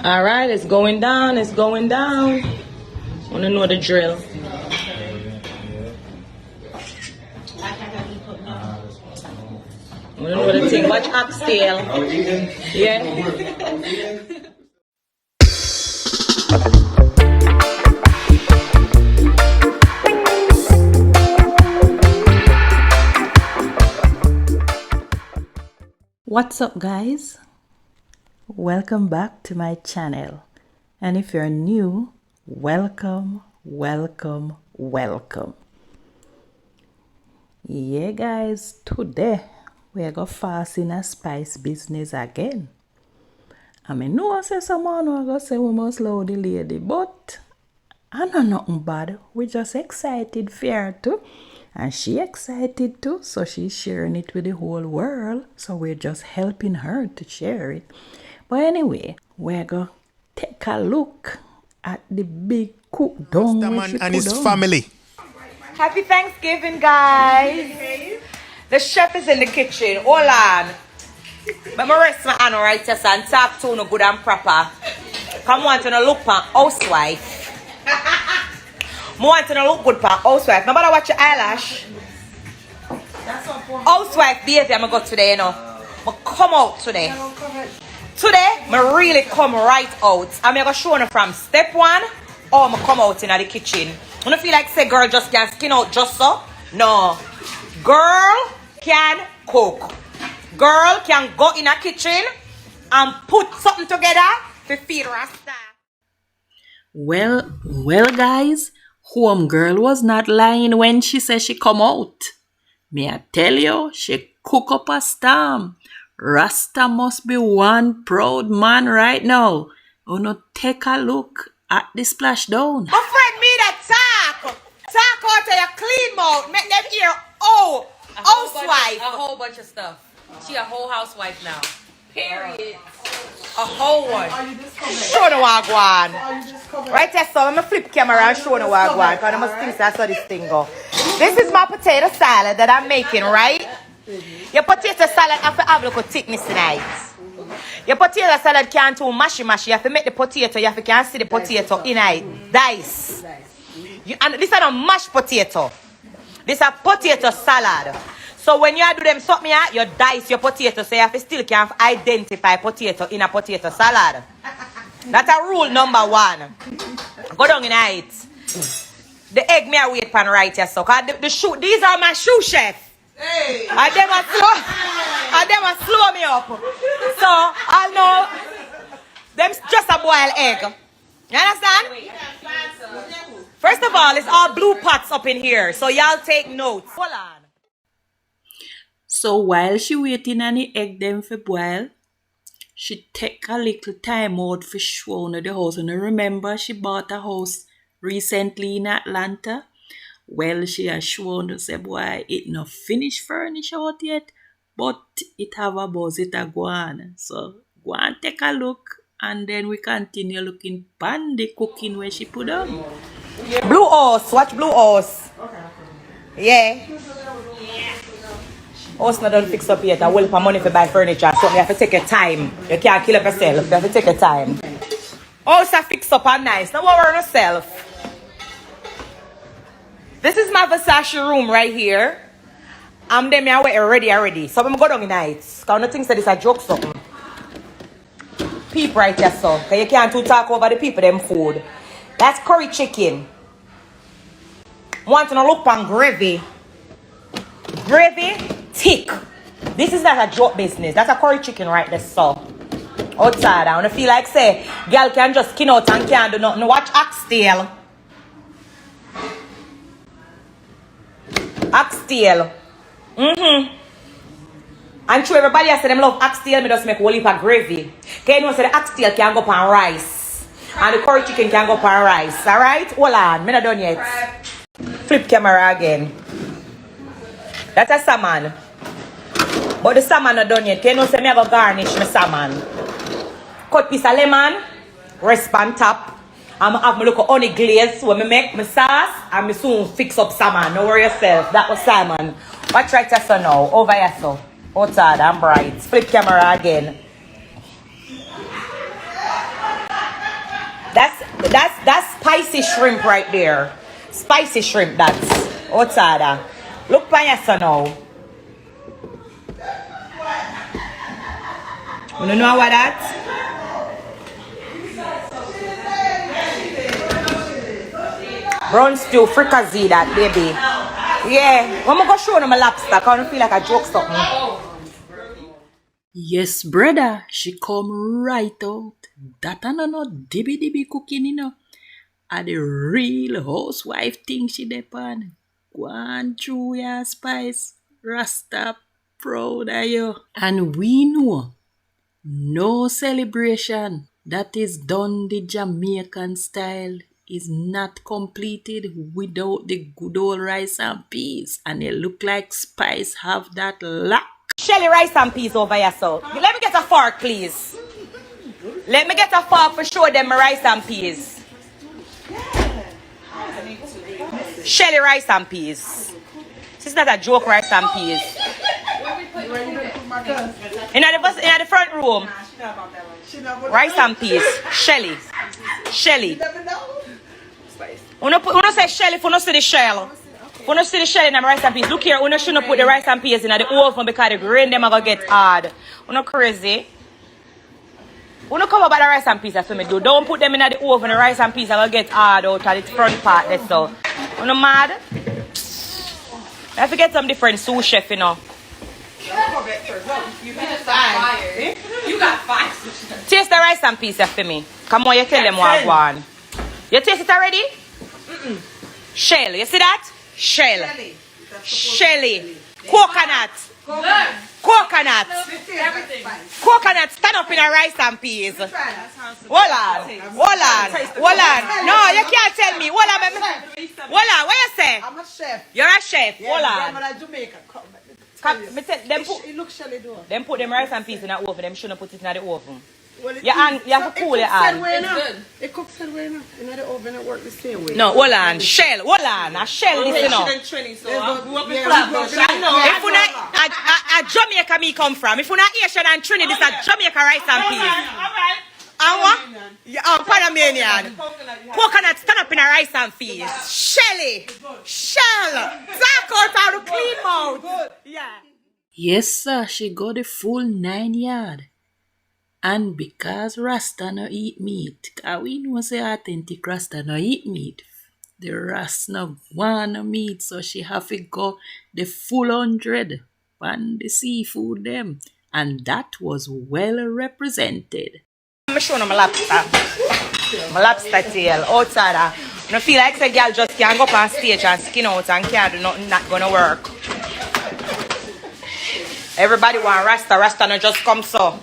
All right, it's going down. It's going down. Want to know the drill? Want to know the thing? Watch oxtail. Yeah. What's up, guys? Welcome back to my channel, and if you're new, welcome. Yeah, guys, today we're gonna fast in a spice business again. I mean, no one say someone who gonna say we must slow the lady, but I know nothing bad. We're just excited for her too. And she excited too, so she's sharing it with the whole world. So we're just helping her to share it. But anyway, we're gonna take a look at the big cook down Rasta and his family. Happy Thanksgiving, guys. The chef is in the kitchen. Hold on. But I rest my hand right here and talk to no good and proper. Come on to no look for Housewife. I want to look good for Housewife. No matter what your eyelash. Housewife behavior I'm going to go today, you know. I come out today. Today, I really come right out. I'm going to show you from step one, or I'm going to come out in the kitchen. I don't feel like say girl just can skin out just so. No. Girl can cook. Girl can go in a kitchen and put something together to feed Rasta. Well, guys, homegirl was not lying when she said she come out. May I tell you, she cook up a storm. Rasta must be one proud man right now. Wanna take a look at the splashdown. My friend, me that talk out of your clean mouth, make them hear, oh, housewife. A whole bunch of stuff. She a whole housewife now. Period. A whole one. Show the wagwan. Right there, so I'm going to flip camera and show the wagwan, because I must think that's how this thing go. This is my potato salad that I'm making, right? Your potato salad have to have a little thickness tonight. Your potato salad can't too mashy. You have to make the potato, you have to can see the potato in it. Dice. And this is not mashed potato. This is a potato salad. So when you do them something, you dice your potato, so you have to still can identify potato in a potato salad. That's a rule number one. Go down in it. The egg me I wait pan right here, so the shoe, these are my shoe chef. Hey. And them a slow me up. So I'll know them just a boiled egg. You understand? First of all, it's all blue pots up in here, so y'all take notes. Hold on. So while she waiting on the egg them for boil, she take a little time out for show the house. And remember, she bought a house recently in Atlanta. Well, she has shown to say, boy, it not finished furnish out yet, but it have a buzz, it a go on. So go and take a look, and then we continue looking pan the cooking where she put on. Blue horse, watch blue horse. Yeah. House not done fix up yet. I will pay money for buy furniture, so you have to take your time. You can't kill up yourself. You have to take your time. House are fix up and nice. Don't worry yourself. This is my Versace room right here. I'm them here already. So I'm go down in night. Because nothing said it's a joke something. Peep right here, so. Because you can't too talk over the people them food. That's curry chicken. Want to look on gravy. Gravy thick. This is not a joke business. That's a curry chicken right there, so. Outside, I don't feel like say, girl can just skin out and can't do nothing. Watch oxtail. Oxtail. And true, everybody has said them love oxtail, me just make whole heap of gravy. Okay, you know, say the oxtail can go up on rice. And the curry chicken can go up on rice. Alright? Hold on, me not done yet. Flip camera again. That's a salmon. But the salmon not done yet. Okay, you know, say me I go garnish my salmon. Cut piece of lemon, rest on top. I'm gonna have my little honey glaze when I make my sauce, and I soon fix up salmon. Don't worry yourself. That was salmon. Watch right here, so now. Over here, so. Outside and bright. Flip camera again. That's spicy shrimp right there. Spicy shrimp, that's outside. Look by your son now. You don't know what that? Brown stew, fricassee that, baby. Yeah. I'm gonna go show them a lobster. I don't feel like I joke something. Yes, brother, she come right out. That and no dibby cooking, you know. A the real housewife thing she depend. Go on through your spice. Rasta proud of you. And we know no celebration that is done the Jamaican style is not completed without the good old rice and peas. And it look like spice have that luck. Shelly, rice and peas over here, so. Let me get a fork, please. Let me get a fork for show them my rice and peas. Shelly, rice and peas. This is not a joke, rice and peas. In the front room. Rice and peas. Shelly. Shelly. Uno say Shelly, if you see the shell. If you see the shell in the rice and peas. Look here, uno shouldn't put the rice and peas in the oven because the grain them are going to get hard. Uno crazy. Uno come about the rice and peas, that's what me do. Don't put them in the oven, the rice and peas are going to get hard out of the front part. That's so. Uno mad? I have to get some different sous chef, you know. You got fired. Taste the rice and peas for me. Come on, you tell them what I want. You taste it already? Shell, you see that? Shell. Shelly. Coconut. Coconut. Everything. Coconut stand up in a rice and peas. Hold on. No, you can't tell me. Hold on, what you say? I'm a chef. You're a chef. Yeah, Hold on. grandmother Jamaica. It looks Shelly do. Them put them rice and peas in the oven. Them shouldn't put it in the oven. Well, You have to cool your hand. It cooks that way now. In the oven, it works the same way. No, hold on. Shell. Hold on. A shell this, you know. So I grew up in Flatbush. I know. If you not a Jamaica me come from. If you not Asian and Trinidad, this is a Jamaica rice and peas. And what? Panamanian. Coconut stand up in a rice and peas. Shelly. Shell. Talk out of the clean mouth. Yeah. Yes, sir, she got the full 9 yard. And because Rasta no eat meat, cause we know say authentic Rasta no eat meat. The Rasta no want no meat, so she have to go the full 100 on the seafood them. And that was well represented. I'm showing my lobster. My lobster tail outside. I don't feel like the girl just can't go up on stage and skin out and can't do nothing, not gonna work. Everybody want Rasta. Rasta no just come so.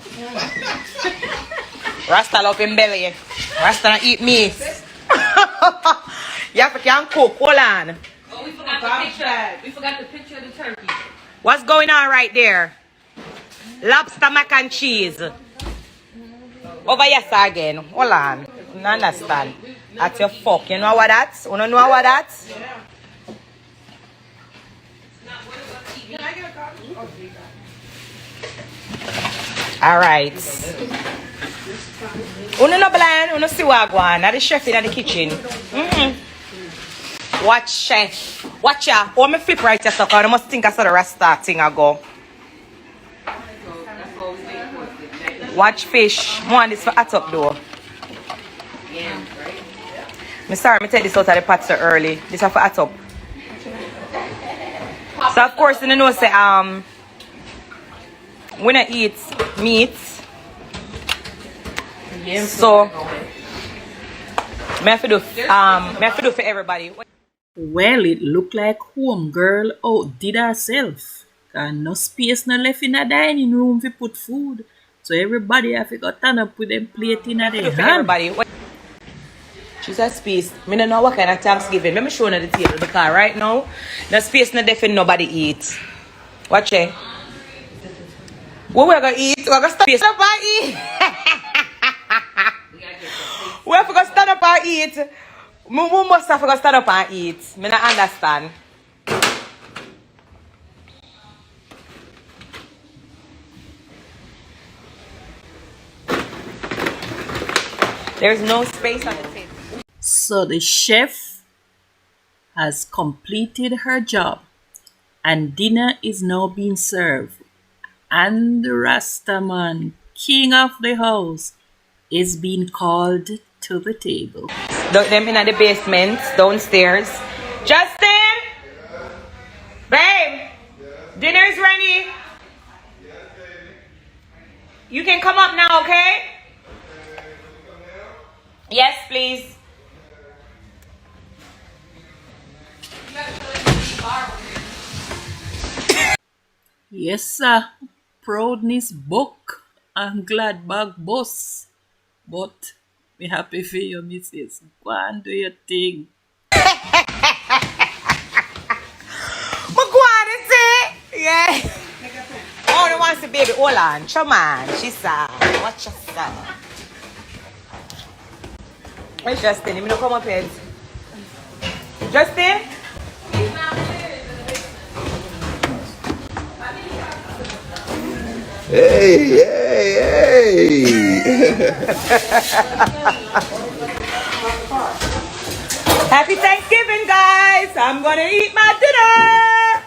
Rasta love him belly. Rasta no eat meat. You have to can cook. Hold on. Oh, we forgot the picture. We forgot the picture of the turkey. What's going on right there? Lobster mac and cheese. Over here sir, again. Hold on. You don't understand. That's your fuck. You know what that? You don't know what that? Alright. Uno no blind, uno see what go on. Now the chef in the kitchen. Watch chef. Watch ya. Oh, me flip right here, so I must think I saw the Rasta thing I go. Watch fish. One this for hot up though. Me sorry, me take this out of the pot so early. This is for hot up. So of course you know say when I eat meat, so me have to do for everybody. Well, it looked like home girl outdid herself. And no space no left in the dining room to put food. So everybody have to go turn up with them plate in their hand. Everybody. She's a space. I don't know what kind of Thanksgiving. Let me show you the table because right now, no space no definitely nobody eat. Watch it. What we're gonna eat? We're gonna stand up and eat. We're gonna stand up and eat. We must have to stand up and eat. I don't understand. There's no space on the table. So the chef has completed her job and dinner is now being served. And the Rasta man, king of the house, is being called to the table. Them in the basement, downstairs. Justin! Babe! Dinner's ready. You can come up now, okay? Yes, please. Yes, sir. Proudness book and glad bag boss. But me happy for you, missus. Go and do your thing. Magwana say, yeah. Oh, no wants the baby. Hold on, come on. She's sad. Watch yourself. Where's Justin? Let me know come up here. Justin? Hey, hey, hey! Happy Thanksgiving, guys. I'm gonna eat my dinner.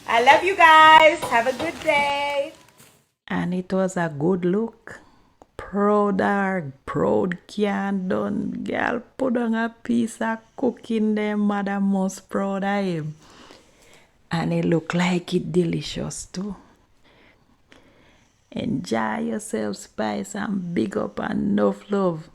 I love you guys. Have a good day. And it was a good look. Proud her, proud can done. Girl put on a piece of cooking them mother most proud of him. And it look like it delicious too. Enjoy yourself, Spice, and big up and enough love.